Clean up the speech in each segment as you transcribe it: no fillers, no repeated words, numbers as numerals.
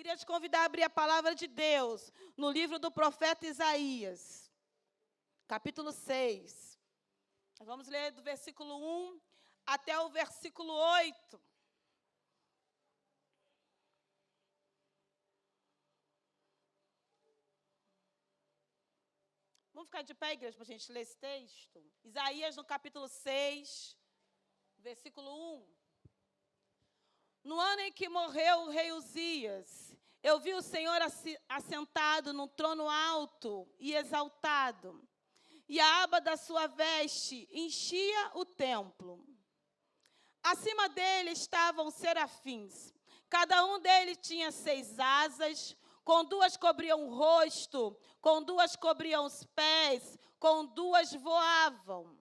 queria te convidar a abrir a palavra de Deus no livro do profeta Isaías, capítulo 6. Vamos ler do versículo 1 até o versículo 8. Vamos ficar de pé, igreja, para a gente ler esse texto? Isaías, no capítulo 6, versículo 1. No ano em que morreu o rei Uzias, eu vi o Senhor assentado num trono alto e exaltado, e a aba da sua veste enchia o templo. Acima dele estavam serafins, cada um deles tinha 6 asas, com 2 cobriam o rosto, com 2 cobriam os pés, com 2 voavam.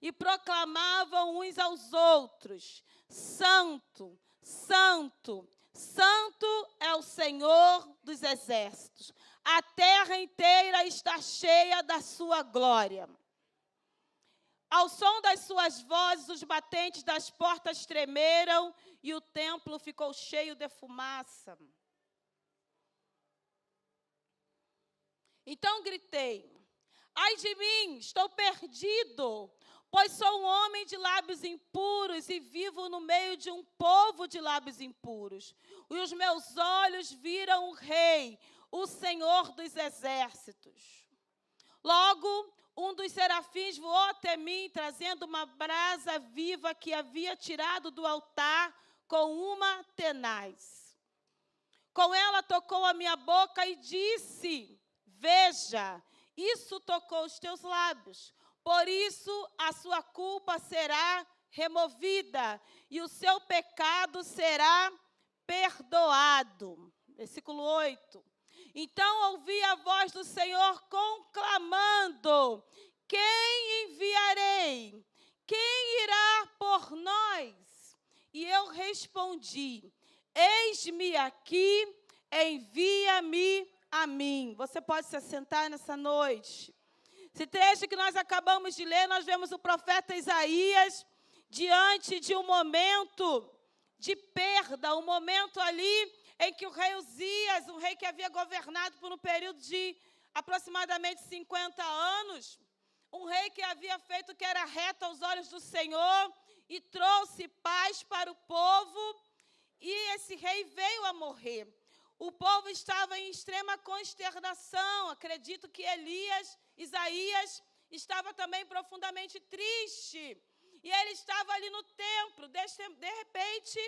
E proclamavam uns aos outros: Santo, Santo, Santo é o Senhor dos exércitos. A terra inteira está cheia da sua glória. Ao som das suas vozes, os batentes das portas tremeram e o templo ficou cheio de fumaça. Então gritei: ai de mim, estou perdido, pois sou um homem de lábios impuros e vivo no meio de um povo de lábios impuros. E os meus olhos viram o Rei, o Senhor dos exércitos. Logo, um dos serafins voou até mim, trazendo uma brasa viva que havia tirado do altar com uma tenaz. Com ela tocou a minha boca e disse: veja, isso tocou os teus lábios. Por isso, a sua culpa será removida e o seu pecado será perdoado. Versículo 8. Então ouvi a voz do Senhor conclamando: quem enviarei? Quem irá por nós? E eu respondi: eis-me aqui, envia-me a mim. Você pode se assentar nessa noite. Esse trecho que nós acabamos de ler, nós vemos o profeta Isaías diante de um momento de perda, um momento ali em que o rei Uzias, um rei que havia governado por um período de aproximadamente 50 anos, um rei que havia feito o que era reto aos olhos do Senhor e trouxe paz para o povo, e esse rei veio a morrer. O povo estava em extrema consternação. Acredito que Isaías, estava também profundamente triste. E ele estava ali no templo, de repente,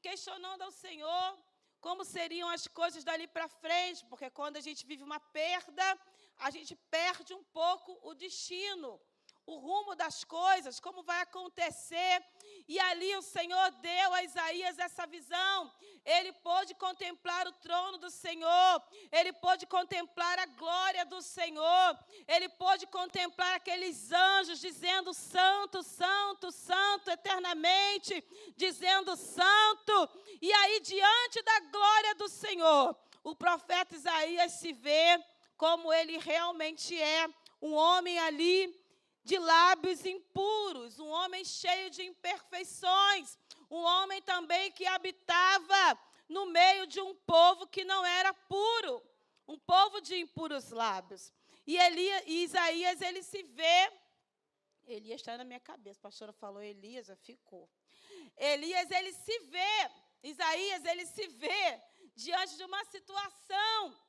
questionando ao Senhor como seriam as coisas dali para frente. Porque quando a gente vive uma perda, a gente perde um pouco o destino, o rumo das coisas, como vai acontecer. E ali o Senhor deu a Isaías essa visão. Ele pôde contemplar o trono do Senhor, ele pôde contemplar a glória do Senhor, ele pôde contemplar aqueles anjos dizendo: santo, santo, santo, eternamente, dizendo santo. E aí, diante da glória do Senhor, o profeta Isaías se vê como ele realmente é, um homem ali de lábios impuros, um homem cheio de imperfeições, um homem também que habitava no meio de um povo que não era puro, um povo de impuros lábios. E Isaías, ele se vê, Elias está na minha cabeça, a pastora falou Elias, ficou. Isaías, ele se vê diante de uma situação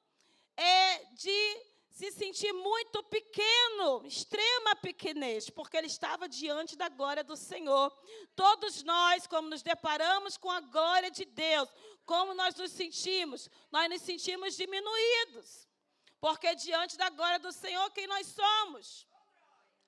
de se sentir muito pequeno, extrema pequenez, porque ele estava diante da glória do Senhor. Todos nós, como nos deparamos com a glória de Deus, como nós nos sentimos? Nós nos sentimos diminuídos, porque diante da glória do Senhor, quem nós somos?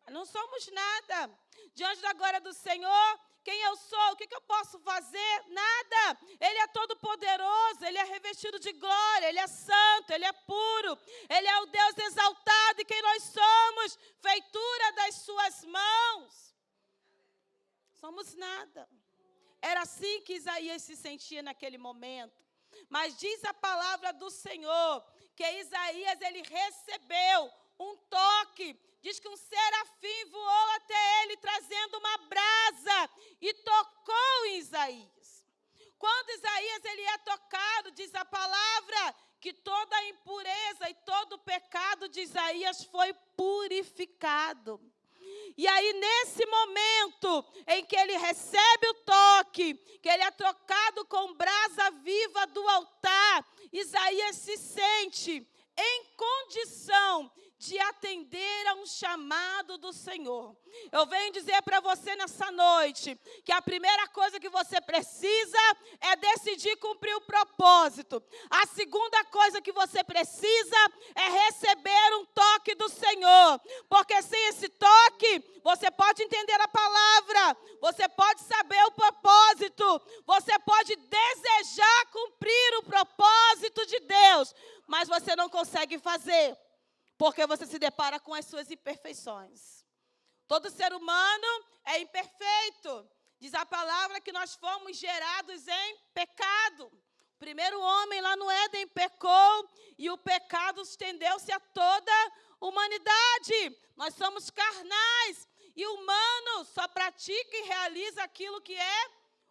Não somos nada. Diante da glória do Senhor, quem eu sou? O que eu posso fazer? Nada. Ele é todo poderoso, ele é revestido de glória, ele é santo, ele é puro, ele é o Deus exaltado. E quem nós somos? Feitura das suas mãos. Somos nada. Era assim que Isaías se sentia naquele momento. Mas diz a palavra do Senhor que Isaías, ele recebeu um toque. Diz que um serafim voou até ele, trazendo uma brasa, e tocou em Isaías. Quando Isaías ele é tocado, amado, diz a palavra, que toda a impureza e todo o pecado de Isaías foi purificado. E aí, nesse momento em que ele recebe o toque, que ele é trocado com brasa viva do altar, Isaías se sente em condição de atender a um chamado do Senhor. Eu venho dizer para você nessa noite que a primeira coisa que você precisa é decidir cumprir o propósito. A segunda coisa que você precisa é receber um toque do Senhor. Porque sem esse toque, você pode entender a palavra, você pode saber o propósito, você pode desejar cumprir o propósito de Deus, mas você não consegue fazer. Porque você se depara com as suas imperfeições. Todo ser humano é imperfeito. Diz a palavra que nós fomos gerados em pecado. O primeiro homem lá no Éden pecou e o pecado estendeu-se a toda a humanidade. Nós somos carnais e o humano só pratica e realiza aquilo que é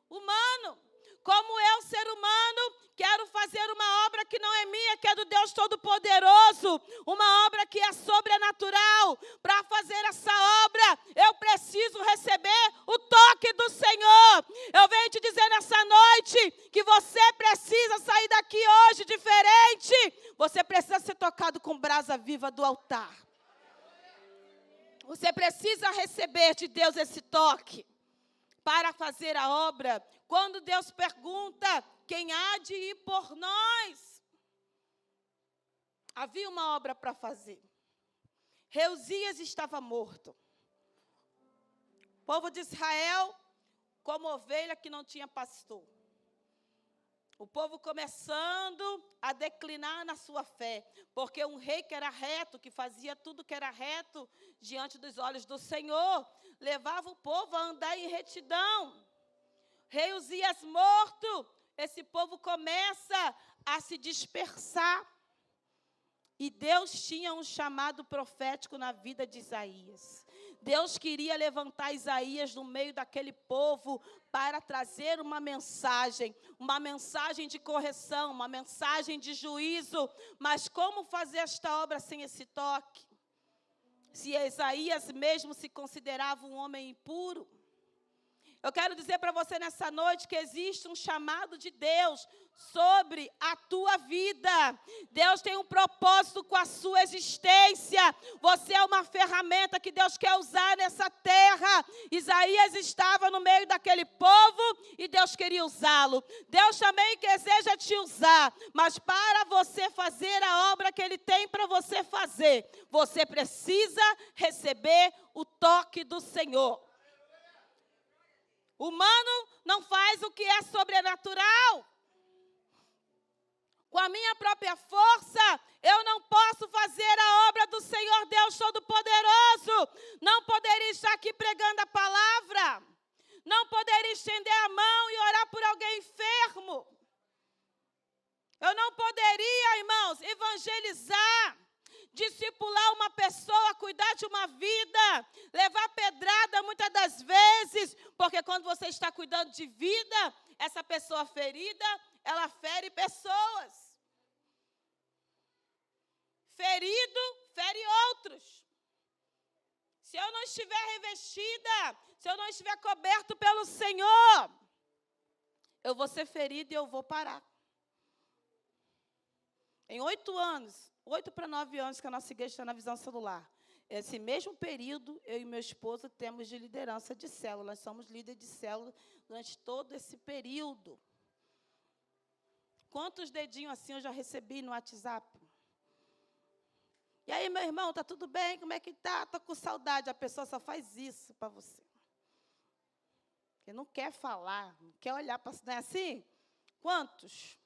humano. Como eu, ser humano, quero fazer uma obra que não é minha, que é do Deus Todo-Poderoso, uma obra que é sobrenatural. Para fazer essa obra, eu preciso receber o toque do Senhor. Eu venho te dizer nessa noite que você precisa sair daqui hoje diferente. Você precisa ser tocado com brasa viva do altar. Você precisa receber de Deus esse toque para fazer a obra. Quando Deus pergunta, quem há de ir por nós? Havia uma obra para fazer. Reusias estava morto. O povo de Israel, como ovelha que não tinha pastor. O povo começando a declinar na sua fé. Porque um rei que era reto, que fazia tudo que era reto diante dos olhos do Senhor, levava o povo a andar em retidão. Rei Uzias morto, esse povo começa a se dispersar. E Deus tinha um chamado profético na vida de Isaías. Deus queria levantar Isaías no meio daquele povo para trazer uma mensagem de correção, uma mensagem de juízo. Mas como fazer esta obra sem esse toque? Se Isaías mesmo se considerava um homem impuro. Eu quero dizer para você nessa noite que existe um chamado de Deus sobre a tua vida. Deus tem um propósito com a sua existência. Você é uma ferramenta que Deus quer usar nessa terra. Isaías estava no meio daquele povo e Deus queria usá-lo. Deus também deseja te usar, mas para você fazer a obra que Ele tem para você fazer, você precisa receber o toque do Senhor. O humano não faz o que é sobrenatural. Com a minha própria força, eu não posso fazer a obra do Senhor Deus Todo-Poderoso. Não poderia estar aqui pregando a palavra. Não poderia estender a mão e orar por alguém enfermo. Eu não poderia, irmãos, evangelizar, discipular uma pessoa, cuidar de uma vida, levar pedrada muitas das vezes, porque quando você está cuidando de vida, essa pessoa ferida, ela fere pessoas. Ferido, fere outros. Se eu não estiver revestida, se eu não estiver coberto pelo Senhor, eu vou ser ferido e eu vou parar. Em 8 anos, 8 para 9 anos que a nossa igreja está na visão celular. Esse mesmo período, eu e meu esposo temos de liderança de célula. Nós somos líderes de célula durante todo esse período. Quantos dedinhos assim eu já recebi no WhatsApp? E aí, meu irmão, está tudo bem? Como é que está? Estou com saudade. A pessoa só faz isso para você. Porque não quer falar, não quer olhar para... Não é assim? Quantos?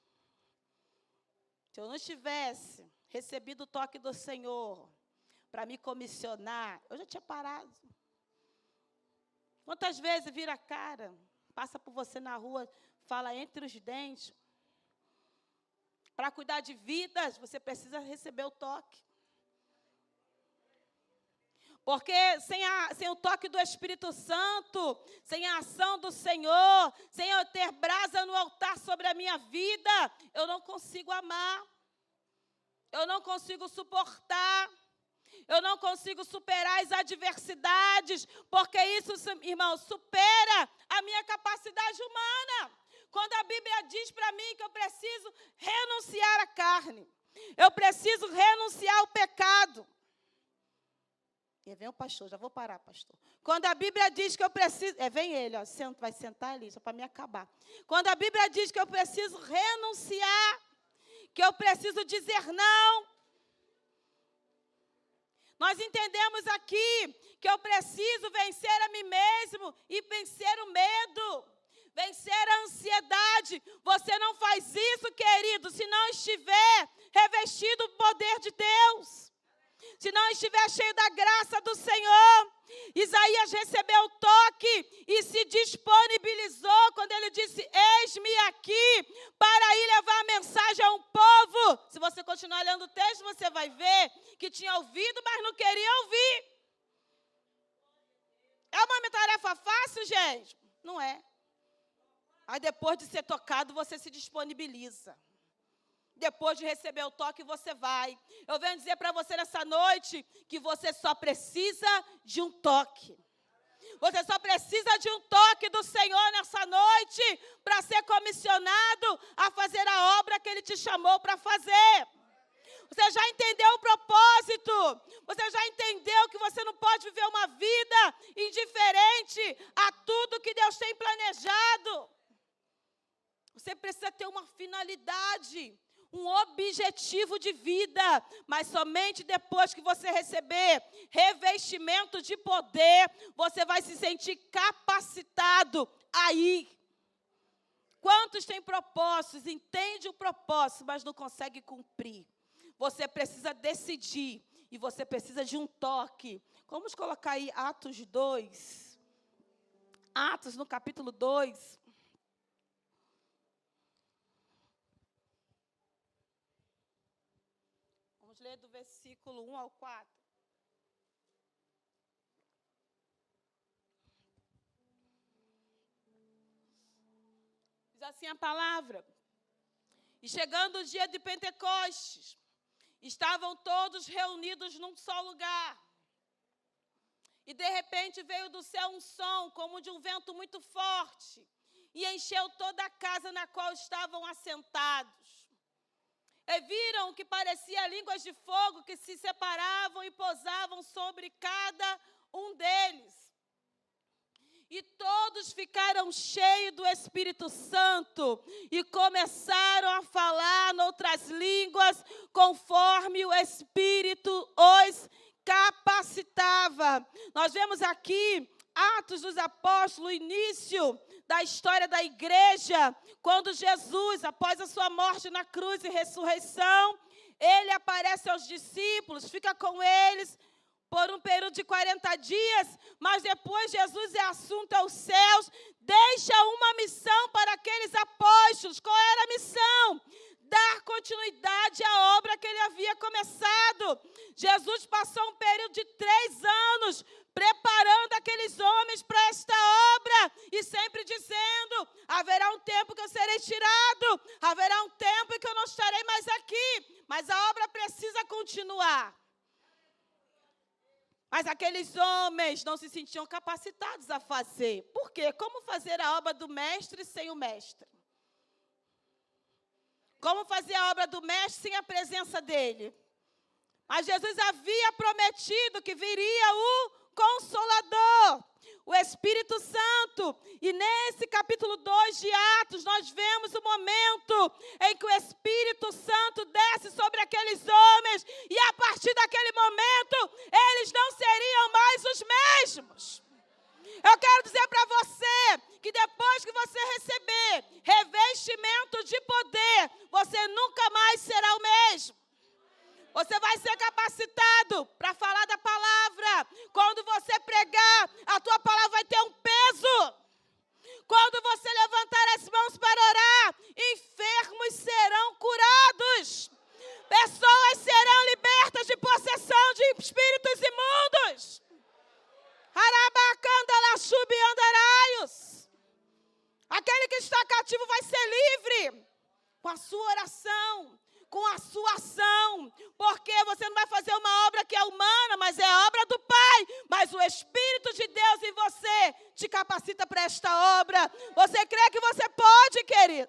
Se eu não tivesse recebido o toque do Senhor para me comissionar, eu já tinha parado. Quantas vezes vira a cara, passa por você na rua, fala entre os dentes. Para cuidar de vidas, você precisa receber o toque. Porque sem o toque do Espírito Santo, sem a ação do Senhor, sem eu ter brasa no altar sobre a minha vida, eu não consigo amar, eu não consigo suportar, eu não consigo superar as adversidades, porque isso, irmão, supera a minha capacidade humana. Quando a Bíblia diz para mim que eu preciso renunciar à carne, eu preciso renunciar ao pecado. E vem o pastor, já vou parar, pastor. Quando a Bíblia diz que eu preciso... vem ele, ó, vai sentar ali, só para me acabar. Quando a Bíblia diz que eu preciso renunciar, que eu preciso dizer não, nós entendemos aqui que eu preciso vencer a mim mesmo e vencer o medo, vencer a ansiedade. Você não faz isso, querido, se não estiver revestido do poder de Deus. Se não estiver cheio da graça do Senhor. Isaías recebeu o toque e se disponibilizou quando ele disse: eis-me aqui para ir levar a mensagem a um povo. Se você continuar lendo o texto, você vai ver que tinha ouvido, mas não queria ouvir. É uma tarefa fácil, gente? Não é. Aí depois de ser tocado, você se disponibiliza. Depois de receber o toque, você vai. Eu venho dizer para você nessa noite que você só precisa de um toque. Você só precisa de um toque do Senhor nessa noite para ser comissionado a fazer a obra que Ele te chamou para fazer. Você já entendeu o propósito? Você já entendeu que você não pode viver uma vida indiferente a tudo que Deus tem planejado? Você precisa ter uma finalidade, um objetivo de vida, mas somente depois que você receber revestimento de poder, você vai se sentir capacitado a ir. Quantos têm propósitos, entende o propósito, mas não consegue cumprir? Você precisa decidir e você precisa de um toque. Vamos colocar aí Atos 2. Atos no capítulo 2. Vamos ler do versículo 1 ao 4. Diz assim a palavra: e chegando o dia de Pentecostes, estavam todos reunidos num só lugar. E de repente veio do céu um som, como de um vento muito forte, e encheu toda a casa na qual estavam assentados. E viram que parecia línguas de fogo que se separavam e pousavam sobre cada um deles. E todos ficaram cheios do Espírito Santo e começaram a falar noutras línguas, conforme o Espírito os capacitava. Nós vemos aqui Atos dos Apóstolos, o início da história da igreja, quando Jesus, após a sua morte na cruz e ressurreição, ele aparece aos discípulos, fica com eles por um período de 40 dias, mas depois Jesus é assunto aos céus, deixa uma missão para aqueles apóstolos. Qual era a missão? Dar continuidade à obra que ele havia começado. Jesus passou um período de 3 anos preparando aqueles homens para esta obra e sempre dizendo: haverá um tempo que eu serei tirado, haverá um tempo que eu não estarei mais aqui, mas a obra precisa continuar. Mas aqueles homens não se sentiam capacitados a fazer. Por quê? Como fazer a obra do mestre sem o mestre? Como fazer a obra do mestre sem a presença dele? Mas Jesus havia prometido que viria o Consolador, o Espírito Santo. E nesse capítulo 2 de Atos, nós vemos o momento em que o Espírito Santo desce sobre aqueles homens. E a partir daquele momento, eles não seriam mais os mesmos. Eu quero dizer para você que depois que você receber revestimento de poder, você nunca mais será o mesmo. Você vai ser capacitado para falar da palavra. Quando você pregar, a tua palavra vai ter um peso. Quando você levantar as mãos para orar, enfermos serão curados. Pessoas serão libertas de possessão de espíritos imundos. oração, com a sua ação, porque você não vai fazer uma obra que é humana, mas é a obra do Pai, mas o Espírito de Deus em você te capacita para esta obra. Você crê que você pode, querido?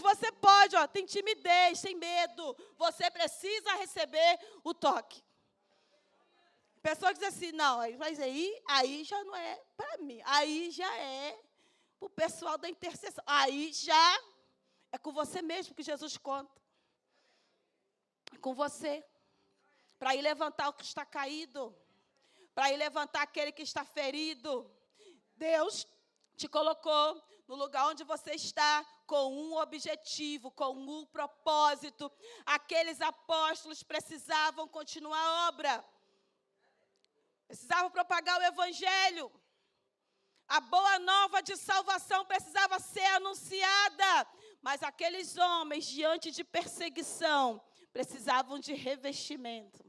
Você pode, tem timidez, tem medo, você precisa receber o toque. A pessoa diz assim, não, mas aí já não é para mim, aí já é para o pessoal da intercessão, aí já é com você mesmo que Jesus conta. É com você. Para ir levantar o que está caído. Para ir levantar aquele que está ferido. Deus te colocou no lugar onde você está com um objetivo, com um propósito. Aqueles apóstolos precisavam continuar a obra. Precisavam propagar o evangelho. A boa nova de salvação precisava ser anunciada. Mas aqueles homens, diante de perseguição, precisavam de revestimento.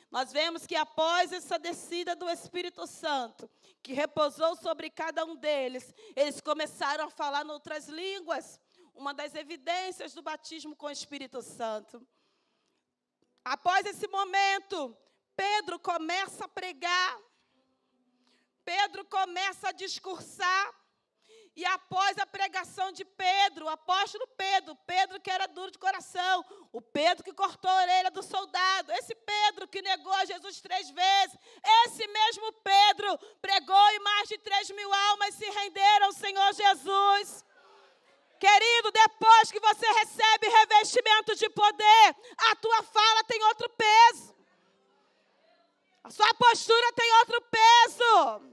Nós vemos que após essa descida do Espírito Santo, que repousou sobre cada um deles, eles começaram a falar em outras línguas. Uma das evidências do batismo com o Espírito Santo. Após esse momento, Pedro começa a pregar. Pedro começa a discursar. E após a pregação de Pedro, o apóstolo Pedro que era duro de coração, o Pedro que cortou a orelha do soldado, esse Pedro que negou a Jesus 3 vezes, esse mesmo Pedro pregou e mais de 3.000 almas se renderam ao Senhor Jesus. Querido, depois que você recebe revestimento de poder, a tua fala tem outro peso. A sua postura tem outro peso.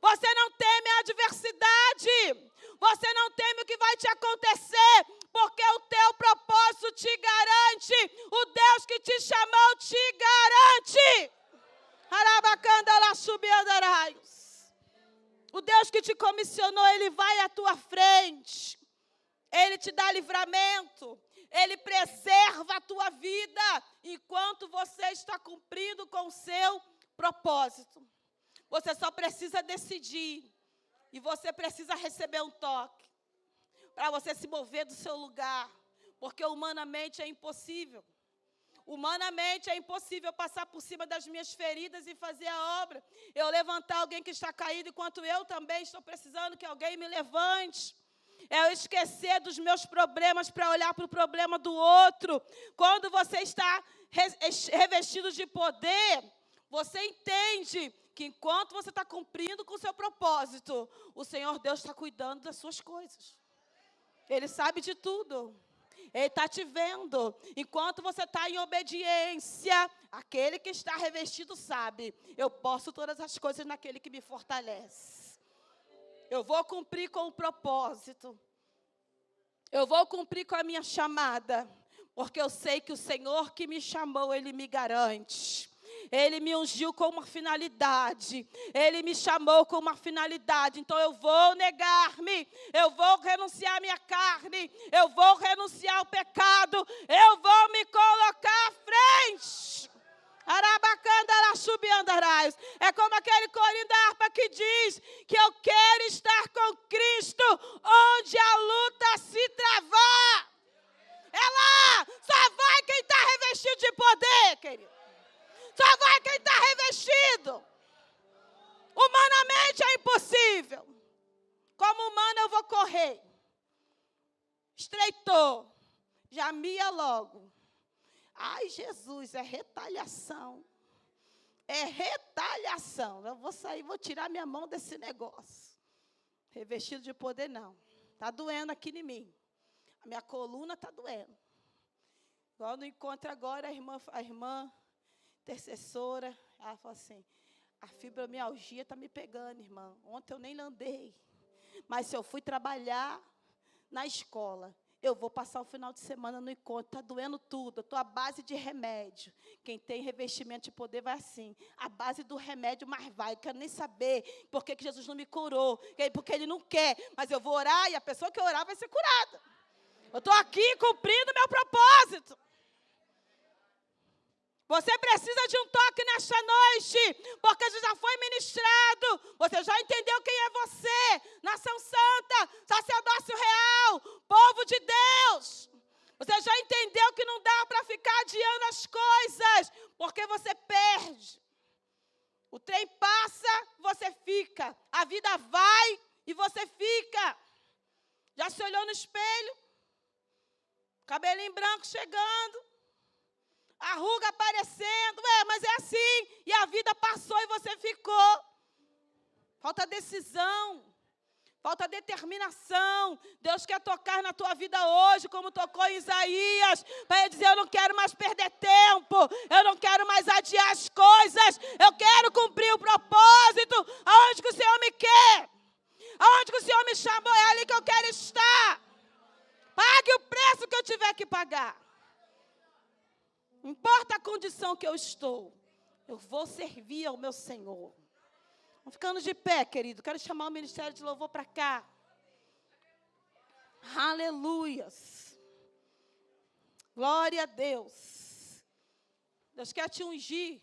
Você não teme a adversidade. Você não teme o que vai te acontecer. Porque o teu propósito te garante. O Deus que te chamou te garante. O Deus que te comissionou, Ele vai à tua frente. Ele te dá livramento. Ele preserva a tua vida. Enquanto você está cumprindo com o seu propósito. Você só precisa decidir. E você precisa receber um toque. Para você se mover do seu lugar. Porque humanamente é impossível. Humanamente é impossível passar por cima das minhas feridas e fazer a obra. Eu levantar alguém que está caído, enquanto eu também estou precisando que alguém me levante. É eu esquecer dos meus problemas para olhar para o problema do outro. Quando você está revestido de poder, você entende que enquanto você está cumprindo com o seu propósito, o Senhor Deus está cuidando das suas coisas. Ele sabe de tudo. Ele está te vendo. Enquanto você está em obediência, aquele que está revestido sabe. Eu posso todas as coisas naquele que me fortalece. Eu vou cumprir com o propósito. Eu vou cumprir com a minha chamada. Porque eu sei que o Senhor que me chamou, Ele me garante. Ele me ungiu com uma finalidade. Ele me chamou com uma finalidade. Então eu vou negar-me. Eu vou renunciar à minha carne. Eu vou renunciar ao pecado. Eu vou me colocar à frente. É como aquele corinho da harpa que diz que eu quero estar com Cristo onde a luta se travar. É lá. Só vai quem está revestido de poder, querido. Só vai quem está revestido. Humanamente é impossível. Como humano eu vou correr. Estreitou. Já mia logo. Ai, Jesus, é retaliação. É retaliação. Eu vou sair, vou tirar minha mão desse negócio. Revestido de poder, não. Está doendo aqui em mim. A minha coluna está doendo. Igual no encontro agora, a irmã intercessora, ela falou assim, a fibromialgia está me pegando, irmã. Ontem eu nem andei. Mas se eu fui trabalhar na escola, eu vou passar o final de semana no encontro. Está doendo tudo. Eu estou à base de remédio. Quem tem revestimento de poder vai assim. A base do remédio, mas vai. Eu quero nem saber por que Jesus não me curou. Porque Ele não quer. Mas eu vou orar e a pessoa que orar vai ser curada. Eu estou aqui cumprindo meu propósito. Você precisa de um toque nesta noite, porque já foi ministrado. Você já entendeu quem é você, nação santa, sacerdócio real, povo de Deus. Você já entendeu que não dá para ficar adiando as coisas, porque você perde. O trem passa, você fica. A vida vai e você fica. Já se olhou no espelho? Cabelinho branco chegando. A ruga aparecendo, mas é assim, e a vida passou e você ficou. Falta decisão, falta determinação. Deus quer tocar na tua vida hoje, como tocou em Isaías, para dizer, eu não quero mais perder tempo, eu não quero mais adiar as coisas, eu quero cumprir o propósito, aonde que o Senhor me quer, aonde que o Senhor me chamou, é ali que eu quero estar. Pague o preço que eu tiver que pagar. Não importa a condição que eu estou, eu vou servir ao meu Senhor. Vamos ficando de pé, querido. Quero chamar o ministério de louvor para cá. Aleluias. Glória a Deus. Deus quer te ungir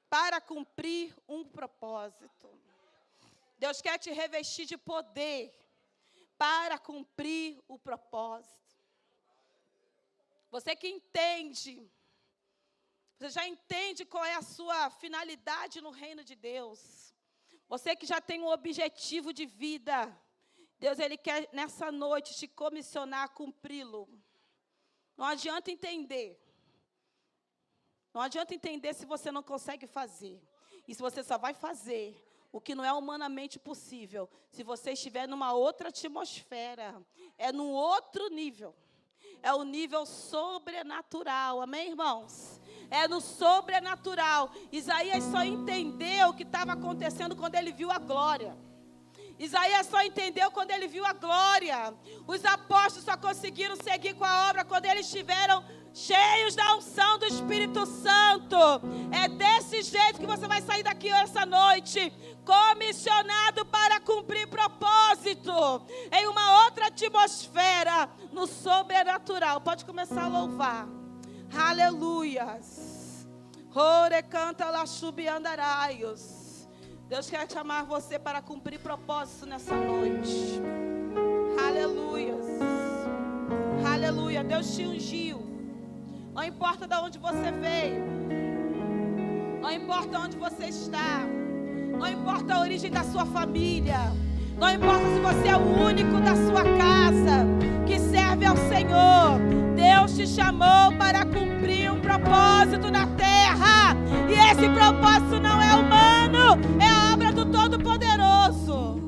para cumprir um propósito. Deus quer te revestir de poder para cumprir o propósito. Você que entende, você já entende qual é a sua finalidade no reino de Deus. Você que já tem um objetivo de vida, Deus, Ele quer nessa noite te comissionar a cumpri-lo. Não adianta entender. Não adianta entender se você não consegue fazer. E se você só vai fazer o que não é humanamente possível, se você estiver numa outra atmosfera, é num outro nível. É o nível sobrenatural, amém, irmãos? É no sobrenatural. Isaías só entendeu o que estava acontecendo quando ele viu a glória. Isaías só entendeu quando ele viu a glória. Os apóstolos só conseguiram seguir com a obra quando eles estiveram cheios da unção do Espírito Santo. É desse jeito que você vai sair daqui essa noite, comissionado para cumprir propósito, em uma outra atmosfera, no sobrenatural. Pode começar a louvar. Aleluias. Ore canta la chubiandaraios. Deus quer chamar você para cumprir propósito nessa noite. Aleluias. Aleluia. Deus te ungiu. Não importa de onde você veio. Não importa onde você está. Não importa a origem da sua família. Não importa se você é o único da sua casa que serve ao Senhor. Deus te chamou para cumprir um propósito na terra. E esse propósito não é humano, é a obra do Todo-Poderoso.